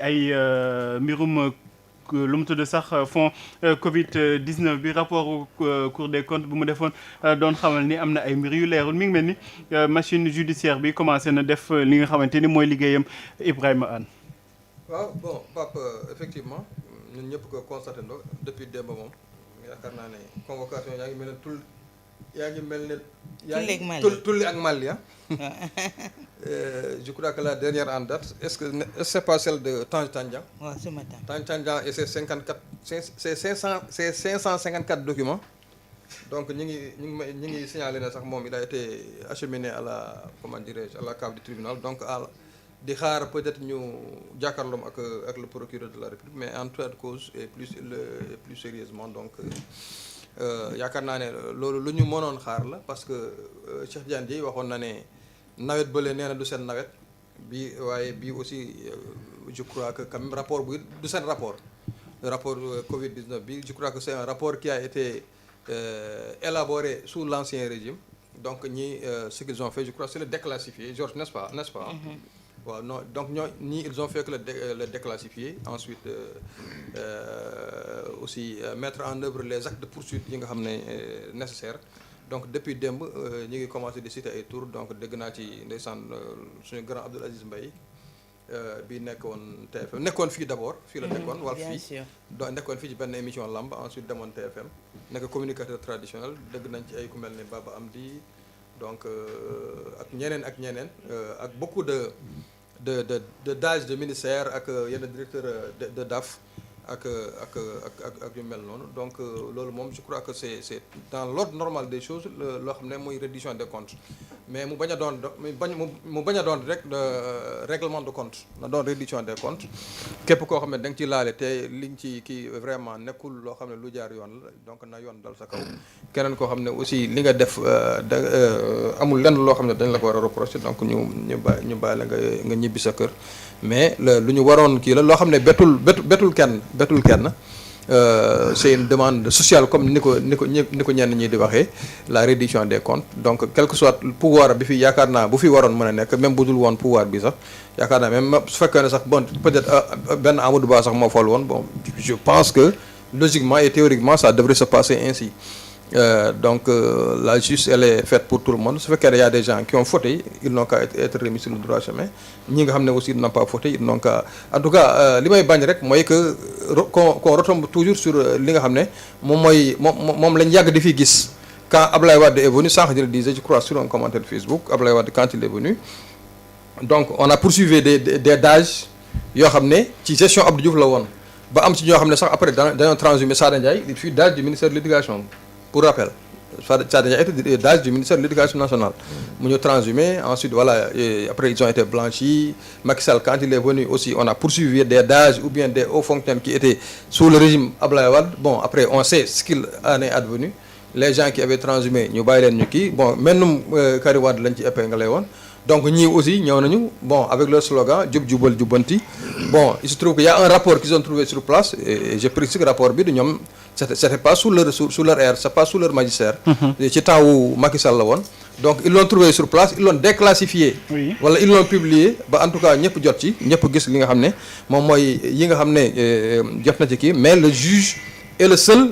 ay mbirum lu mu tudd sax fond Covid 19 bi rapport Cour des comptes bu mu defoon doon xamal ni am na ay mbir yu leerul mi ngi mel ni machine judiciaire bi commencé na def li nga xamante ni mooy liggéeyam Ibrahima Anne. waaw bon Pape effectivement ñun ñëpp ko constaté ndo depuis démb moom yaakaar naa ne convocation yaa ngi mel ne yaa ngi mel ne. tulli ak Mali ah. Je crois que la dernière en date est-ce que c'est pas celle de Tange Tandian. waaw ce matin. Tange Tandian et ses 554 documents. Donc ñu ngi signalé na sax moom il a été acheminé à la comment dirais-je à la cave du tribunal donc di xaar peut-être ñu jàkkaarloom ak le procureur de la République mais en tout cas de cause et plus sérieusement donc yaakaar naa ne loolu lu ñu mënoon xaar la parce que Cheikh Diagne Dièye waxoon na ne nawet bële nee na du seen nawet bi waaye bii aussi je crois que quand même rapport bu du seen rapport le rapport Covid 19 bi je crois que c'est un rapport qui a été élaboré sous l'ancien régime donc ce qu'ils ont fait je crois c'est le déclassifier Georges n'est-ce pas waaw non donc ils ont fait que le déclassifier ensuite aussi mettre en œuvre les actes de poursuite yi nga xam ne nécessaire donc depuis démb ñu ngi commencé di citer ay tours donc dégg naa ci ndeysaan suñu grand Abdoul Aziz Mbaye bi nekkoon TFM nekkoon fii d'abord fii la nekkoon wala fii donc nekkoon fii ci benn émission lamb ensuite demoon TFM nekk communicateur traditionnel dégg nañ ci ay ku mel ne Baba Amdi donc ak ñeneen ak beaucoup de DAGE de ministère ak yenn directeur de DAF ak yu mel noonu donc loolu moom je crois que c'est dans l'ordre normal des choses loo xam ne mooy reddition des comptes mais mu bañ a doon rek règlement de compte na doon reddition des comptes képp koo xam ne da nga ci laale te liñ ci kii vraiment nekkul loo xam ne lu jaar yoon la donc na yoon dal sa kaw keneen koo xam ne aussi li nga def amul lenn loo xam ne dañ la ko war a reprocher donc ñu bàyyi la nga ñibbi sa kër mais lu ñu waroon kii la loo xam ne bettul kenn c'est une demande sociale comme ni ko ñenn ñi di waxee la reddition des comptes donc quel que soit pouvoir bi fi yaakaar naa bu fi waroon mën a nekk même bu dul woon pouvoir bi sax yaakaar naa même su fekkee ne sax bon peut-être benn Amadou Ba sax moo fal woon bon je pense que logiquement et théoriquement ça devrait se passer ainsi donc la justice elle est faite pour tout le monde su fekkee ne y a des gens qui ont fauté ils n'ont qu'à être remis sur le droit chemin ñi nga xam ne aussi ils n'ont pas fauté ils n'ont qu'à en tout cas li may bañ rek mooy que qu'on retombe toujours sur li nga xam ne moom lañ yàgg di fi gis quand Ablaye Wade est venu sànq je le disais je crois sur un commentaire Facebook Ablaye Wade quand il est venu donc on a poursuivi des DAGE yoo xam ne ci gestion Abdou Diouf la woon ba am ci ñoo xam ne sax après dañoo transhumé Sada Ndiaye il fut DAGE du ministère de l'éducation pour rappel Sada Ndiaye était DAGE du ministère de l'éducation nationale mu ñu transhumé ensuite voilà après ils ont été blanchis Macky Sall quand il est venu aussi on a poursuivi des DAGE ou bien des hauts fonctionnaires qui étaient sous le régime Ablaye Wade bon après on sait ce qu'il en est advenu les gens qui avaient transhumé ñu bàyyi leen ñu kii bon mennum Karim Wade lañ ci épinglé woon donc ñii aussi ñëw nañu bon avec leur slogan jub jubal jubbanti bon il se trouve qu'il y a un rapport qu'ils ont trouvé sur place et je précise que rapport bi du ñoom c'était pas sous leur ère c'est pas sous leur magistère ci temps wu Macky Sall la woon donc ils l'ont trouvé sur place ils l'ont déclassifié wala ils l'ont publié ba en tout cas ñëpp jot ci ñëpp gis li nga xam ne moom mooy yi nga xam ne jot na ci kii mais le juge est le seul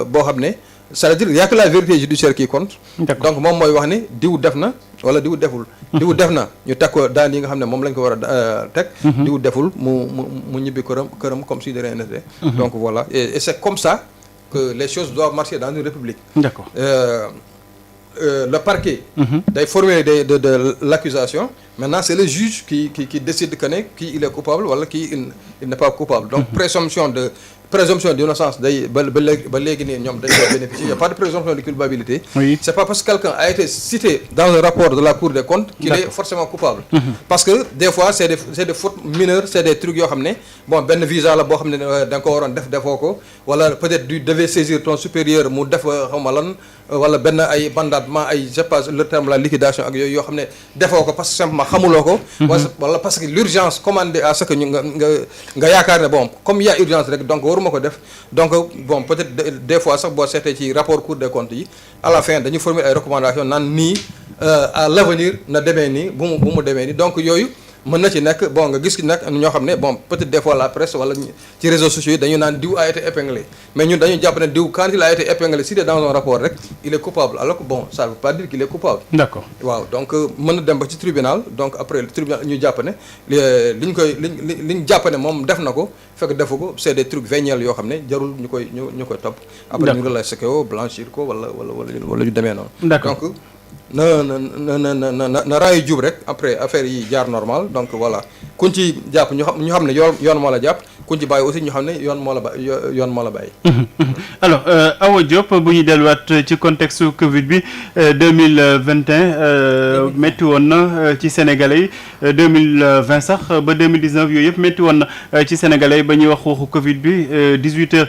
boo xam ne c'est-à-dire il y a que la vérité judiciaire qui compte donc moom mooy wax ne diw def na wala diw deful diw def na ñu teg ko daan yi nga xam ne moom lañ ko war a teg diw deful mu ñibbi këram comme si de rien n'était donc voilà et c'est comme ça que les choses doivent marcher dans une république d'accord le parquet day former de l'accusation maintenant c'est le juge qui décide que ne kii il est coupable wala kii il n'est pas coupable donc présomption d'innocence day ba léegi nii ñoom dañ koy bénéficier il y a pas de présomption de culpabilité c'est pas parce que quelqu'un a été cité dans un rapport de la Cour des comptes qu'il est forcément coupable parce que des fois c'est des fautes mineures c'est des trucs yoo xam ne bon benn visa la boo xam ne da nga ko waroon defoo ko wala peut-être tu devais saisir ton supérieur mu def xawma lan wala benn ay mandatement ay je sais pas le terme la liquidation ak yooyu yoo xam ne defoo ko parce que simplement xamuloo ko wala parce que l'urgence commandait à ce que nga yaakaar ne bon comme il y a urgence rek donc waruma ko def donc bon peut-être des fois sax boo seetee ci rapport Cour des comptes yi à la fin dañu formuler ay recommandations naan nii à l'avenir na demee nii bu mu demee nii donc yooyu mën na ci nekk bon nga gis nag ñoo xam ne bon peut-être des fois la presse wala ci réseaux sociaux yi dañu naan diw a été épinglé mais ñun dañu jàpp ne diw quand il a été épinglé si c'est dans un rapport rek il est coupable alors que bon ça veut pas dire qu'il est coupable. D'accord. waaw donc mën na dem ba ci tribunal donc après le tribunal ñu jàpp ne liñ jàpp ne moom def na ko fekk defu ko c'est des trucs véniels yoo xam ne jarul ñu koy topp. après ñu relaxé ko blanchir ko wala ñu demee noonu. D'accord. donc na raayu jub rek après affaire yi jaar normal donc voilà kuñ ci jàpp ñu xam ne yoon moo la jàpp kuñ ci bàyyi aussi ñu xam ne yoon moo la bàyyi. alors Awa Diop bu ñu delluwaat ci contexte Covid bi 2021 métti woon na ci Sénégalais yi 2020 sax ba 2019 yooyu yëpp métti woon na ci Sénégalais yi ba ñuy wax waxu Covid bi 18h.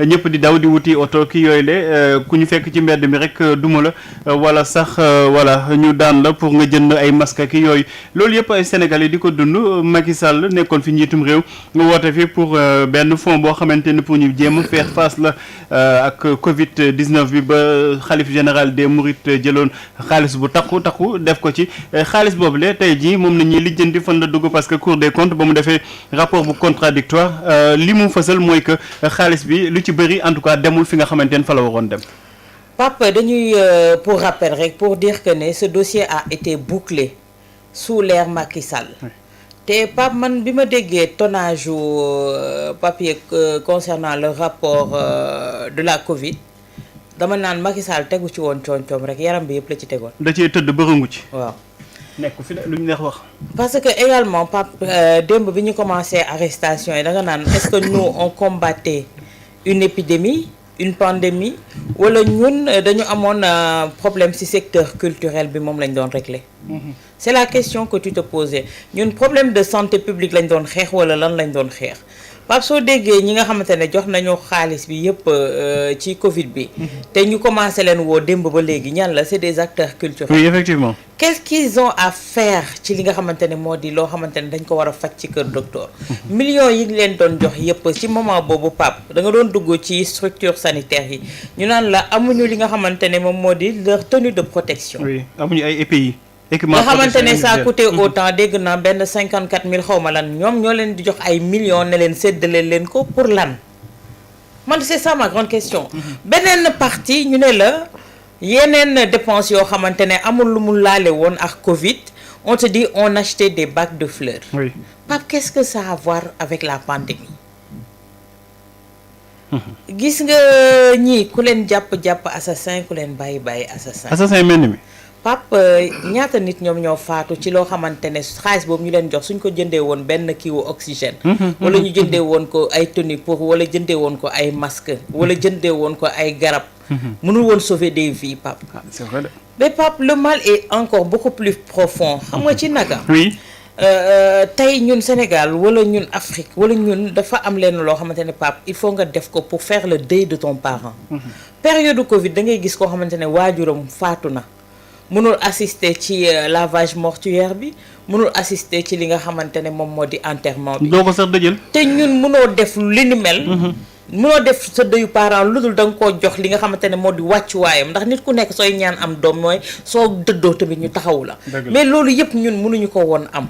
ñëpp di daw di wuti oto ki yooyu le ku ñu fekk ci mbedd mi rek duma la wala sax voilà ñu daan la pour nga jënd ay masque ki yooyu loolu yëpp ay Sénégalais di ko dund Macky Sall nekkoon fi njiitum réew nga woote fi pour benn fonds boo xamante ne pour ñu jéem a faire face la ak Covid 19 bi ba xalif général des Mourides jëloon xaalis bu takku def ko ci xaalis boobu le tey jii moom la ñuy lijjanti fan la dugg parce que Cour des comptes ba mu defee rapport bu contradictoire li mu fësal mooy que xaalis bi lu ci bëri en tout cas demul fi nga xamante ne fa la waroon dem. Pape dañuy pour rappel rek pour dire que ne ce dossier a été bouclé sous l'ère Macky Sall. te Pape man bi ma déggee tonnage papier concernant le rapport de la Covid dama naan Macky Sall tegu ci woon coom rek yaram bi yëpp la ci tegoon. da cee tëdd bërëngu ci. waaw. nekk fi lu ñu neex wax. parce que également Pape démb bi ñu commencé arrestation yi da nga naan est-ce que nous on combattait une épidémie une pandémie wala ñun dañu amoon problème ci secteur culturel bi moom lañ doon régler. C'est la question que tu te posais ñun problème de santé publique lañ doon xeex wala lan lañ doon xeex Pape soo déggee ñi nga xamante ne jox nañu xaalis bi yëpp ci Covid bi. te ñu commencé leen woo démb ba léegi ñan la c'est des acteurs culturels. Oui, effectivement. Qu'est-ce qu'ils ont à faire ci li nga xamante ne moo di loo xamante ne dañ ko war a faj ci kër docteur. millions yi ngi leen doon jox yëpp ci moment boobu Pape da nga doon dugg ci structure sanitaire yi ñu naan la amuñu li nga xamante ne moom moo di leur tenue de protection. Oui amuñu ay EPI. nga xamante ne ça a coûté autant dégg naa benn 54 000 xaw ma lan ñoom ñoo leen di jox ay millions ne leen séddale leen ko pour lan man c'est ça ma grande question. beneen partie ñu ne la yeneen dépenses yoo xamante ne amul lu mu laale woon ak Covid on te dit on achetait des bacs de fleurs. Oui. Pape qu'est-ce que ça a à voir avec la pandémie. gis nga ñii ku leen jàpp assassin ku leen bàyyi assassin. assassin mel ni mi. Pape ñaata nit ñoom ñoo faatu ci loo xamante ne xaalis boobu ñu leen jox suñ ko jëndee woon benn kiiwu oxygène. wala ñu jëndee woon ko ay tenue pour wala jëndee woon ko ay masque wala jëndee woon ko ay garab. mënul woon sauver des vies Pape. Ah, c'est vrai. mais Pape le mal est encore beaucoup plus profond xam nga ci naka. Oui. tey ñun Sénégal wala ñun Afrique wala ñun dafa am leen loo xamante ne Pape il faut nga def ko pour faire le deuil de ton parent. période Covid da ngay gis koo xamante ne waajuram faatu na. mënul assister ci lavage mortuaire bi mënul assister ci li nga xamante ne moom moo di enterrement bi. doo ko sax dëjël. te ñun mënoo def li ni mel. mënoo def sa dëyu parent lu dul da nga koo jox li nga xamante ne moo di wàccuwaayam ndax nit ku nekk sooy ñaan am doom mooy soo dëddoo tamit ñu taxawu la. mais loolu yëpp ñun mënuñu ko woon am.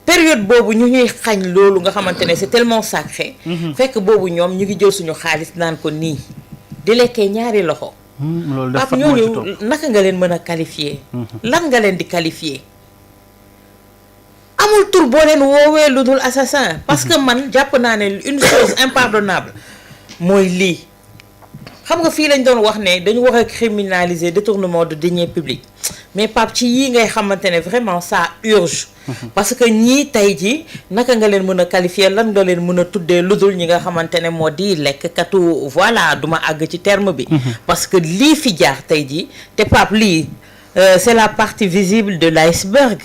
période boobu ñu ñuy xañ loolu nga xamante ne c'est tellement sacré. fekk boobu ñoom ñu ngi jël suñu xaalis naan ko nii di lekkee ñaari loxo. loolu def Pape ñooñu naka nga leen mën a qualifier. lan nga leen di qualifier. amul tur boo leen woowee lu dul assassin. parce que man jàpp naa ne une chose impardonnable mooy lii. xam nga fii lañ doon wax ne dañu war a criminaliser détournement de deniers publics mais Pape ci yii ngay xamante ne vraiment ça urge. parce que ñii tey jii naka nga leen mën a qualifier lan nga leen mën a tuddee lu dul ñi nga xamante ne moo di lekkkatu voilà duma àgg ci terme bi. parce que lii fi jaar tey jii te Pape lii c'est la partie visible de l'iceberg.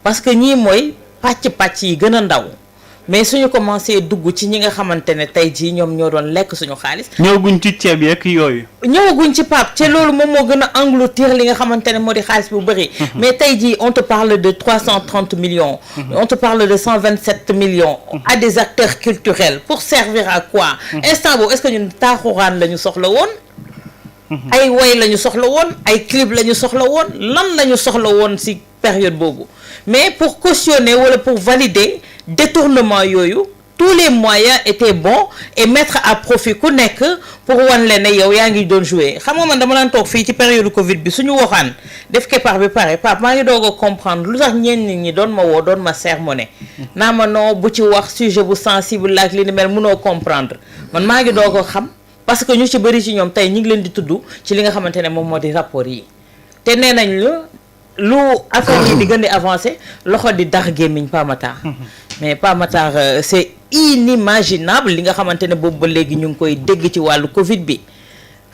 parce que ñii mooy pàcc yi gën a ndaw. mais suñu commencé dugg ci ñi nga xamante ne tey jii ñoom ñoo doon lekk suñu xaalis. ñëwaguñ ci ceeb yeeg yooyu. ñëwaguñ ci Pape te loolu moom moo gën a engloutir li nga xamante ne moo di xaalis bu bëri. mais tey jii on te parle de 330 millions. on te parle de 127 millions. à des acteurs culturels pour servir à quoi. instant boobu est-ce que ñun taaxuraan la ñu soxla woon. ay woy la ñu soxla woon ay clip la ñu soxla woon lan la ñu soxla woon si période boobu mais pour cautionner wala pour valider détournement yooyu tous les moyens étaient bons et mettre à profit ku nekk pour wan leen ne yow yaa ngi doon jouer xam nga man dama daan toog fii ci période Covid bi suñu waxaan def keppaar bi pare Pape maa ngi doog a comprendre lu tax ñenn nit ñi doon ma woo doon ma sermonné naa ma non bu ci wax sujet bu sensible la ak li ni mel mënoo comprendre man maa ngi doog a xam parce que ñu ci bëri ci ñoom tey ñu ngi leen di tudd ci li nga xamante ne moom moo di rapport yi te nee nañ lu affaire yi di gën di avancé loxo di dax gémmiñ Pape Matar mais Pape Matar c'est inimaginable li nga xamante ne boobu ba léegi ñu ngi koy dégg ci wàllu Covid bi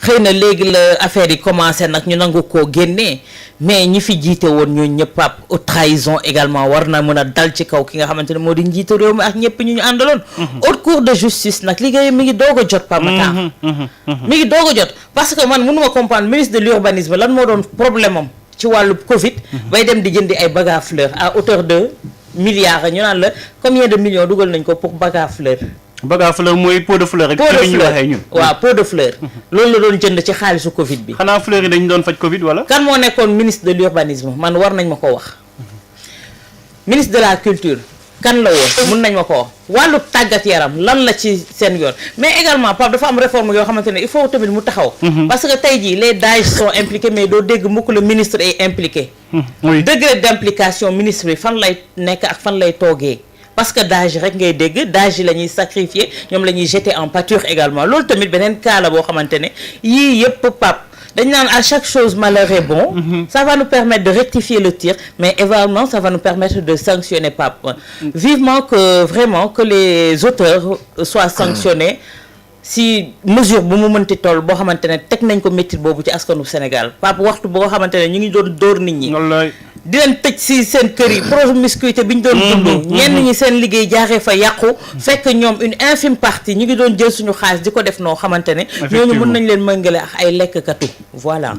xëy na léegi la affaire yi commencé nag ñu nangu koo génnee mais ñi fi jiite woon ñooñu ñëpp Pape haute trahison également war na mën a dal ci kaw ki nga xamante ne moo di njiitu réew mi ak ñëpp ñu ñu àndaloon. haute cour de justice nag liggéey mi ngi doog a jot Pape Matar mi ngi doog a jot parce que man mënuma comprendre ministre de l'urbanisme lan moo doon problème am ci wàllu Covid bay dem di jëndi ay bagues à fleurs à hauteur de milliards ñu naan la combien de millions dugal nañ ko pour bagues à fleurs. bagues à fleurs mooy pot de fleur rek. pot de ñu waxee ñun. waaw pot de fleur. loolu la doon jënd ci xaalisu Covid bi. xanaa fleurs yi dañu doon faj Covid wala. kan moo nekkoon ministre de l'urbanisme man war nañ ma ko wax. ministre de la culture kan la woon mun nañ ma ko wax wàllu tàggat yaram lan la ci seen yoon mais également Pape dafa am réforme yoo xamante ne il faut tamit mu taxaw. parce que tey jii les DAGE sont impliqués mais doo dégg mukk le ministre est impliqué. oui degré d'implication ministre bi fan lay nekk ak fan lay toogee. parce que DAGE rek ngay dégg DAGE yi la ñuy sacrifier ñoom la ñuy jeter en pâture également loolu tamit beneen cas la boo xamante ne yii yëpp Pape dañ naan à chaque chose malheur est bon. Ça va nous permettre de rectifier le tir mais également ça va nous permettre de sanctionner Pape. Vivement que vraiment que les auteurs soient sanctionnés si mesure bu mu mënti toll boo xamante ne teg nañ ko métti boobu ci askanu Sénégal Pape waxtu boo xamante ne ñu ngi doon dóor nit ñi. wallaay di leen tëj si seen kër yi promiscuité bi ñu doon dund ñenn ñi seen liggéey jaaxee fa yàqu fekk ñoom une infime partie ñu ngi doon jël suñu xaalis di ko def noo xamante ne ñooñu mën nañ leen mëngale ak ay lekkkatu voilà.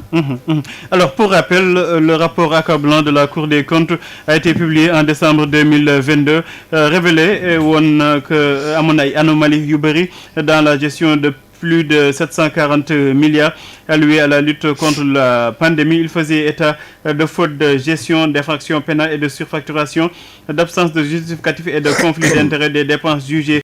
Alors pour rappel le rapport accablant de la Cour des comptes a été publié en décembre 2022 révélé woon que amoon ay anomalies yu bëri dans la gestion de plus de 740 milliards alloués à la lutte contre la pandémie. Il faisait état de fautes de gestion, d'infractions pénales et de surfacturation, d'absence de justificatif et de conflit d'intérêts des dépenses jugées